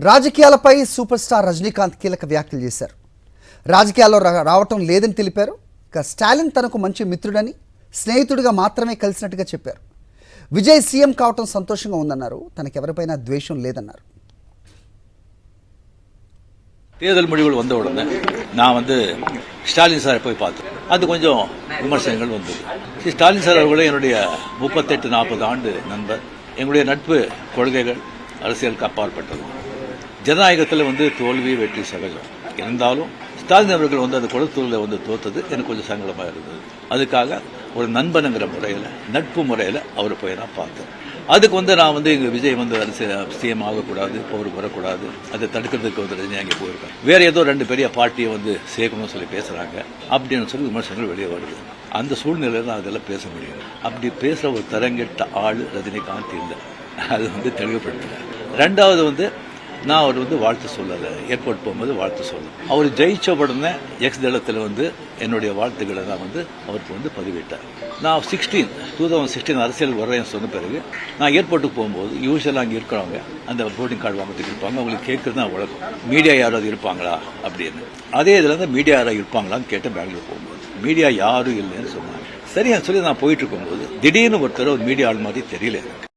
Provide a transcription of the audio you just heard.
రాజకీయాలపై super star Rajinikanth కీలక వ్యాఖ్యలు చేశారు. రాజకీయాల్లో రావటం లేదని తెలిపారు. ఇక స్టాలిన్ తనకు మంచి మిత్రుడని, స్నేహితుడిగా మాత్రమే కలిసినట్టుగా చెప్పారు. విజయ్ సీఎం కావటం సంతోషంగా ఉందన్నారు. తనకెవరిపైనా ద్వేషం లేదన్నారు. தேர்தல் முடிவுகள் வந்த உடனே நான் ஸ்டாலின் சாரை போய் பார்த்தேன். அது கொஞ்சம் விமர்சனங்கள் வந்தது. ஸ்டாலின் சார் அவர்களே என்னுடைய 38-40 ஆண்டு நண்பர். எங்களுடைய நட்பு கொள்கைகள் அரசியலுக்கு அப்பாற்பட்டது. ஜனநாயகத்தில் தோல்வி வெற்றி சகஜம். இருந்தாலும் ஸ்டாலின் அவர்கள் அந்த குளத்தூரில் தோத்தது எனக்கு கொஞ்சம் சங்கடமாக இருந்தது. அதுக்காக ஒரு நண்பனுங்கிற முறையில், நட்பு முறையில் அவரை போய் நான் பார்த்தேன். அதுக்கு நான் இங்கே விஜய் சிஎம் ஆகக்கூடாது, பவருக்கு வரக்கூடாது, அதை தடுக்கிறதுக்கு ரஜினி அங்கே போயிருக்கேன். வேற ஏதோ 2 பெரிய பார்ட்டியை சேர்க்கணும்னு சொல்லி பேசுறாங்க அப்படின்னு சொல்லி விமர்சனங்கள் வெளியே வருது. அந்த சூழ்நிலையில் நான் அதெல்லாம் பேச முடியும். அப்படி பேசுற ஒரு தரங்கெட்ட ஆள் ரஜினிகாந்த் இல்லை. அது தெளிவுபடுத்துறேன். ரெண்டாவது நான் அவர் வாழ்த்து சொல்லலை. ஏர்போர்ட் போகும்போது வாழ்த்து சொல்லலை. அவர் ஜெயிச்ச உடனே எக்ஸ் தளத்தில் என்னுடைய வாழ்த்துக்களை நான் அவருக்கு பதிவிட்டார். நான் 2016 அரசியல் வர்றேன்னு சொன்ன பிறகு நான் ஏர்போர்ட்டுக்கு போகும்போது யூஸ்வலாக அங்கே இருக்கிறவங்க அந்த போர்டிங் கார்டு வாங்கிறதுக்கு இருப்பாங்க. அவங்களுக்கு கேட்கறது தான் வழக்கம். மீடியா யாராவது இருப்பாங்களா அப்படின்னு. அதே இதில் மீடியா யாராவது இருப்பாங்களான்னு கேட்டேன். பெங்களூர் போகும்போது மீடியா யாரும் இல்லைன்னு சொன்னாங்க. சரியா சொல்லி நான் போயிட்டு இருக்கும்போது திடீர்னு ஒருத்தர் ஒரு மீடியா ஆள் மாதிரி தெரியல எனக்கு.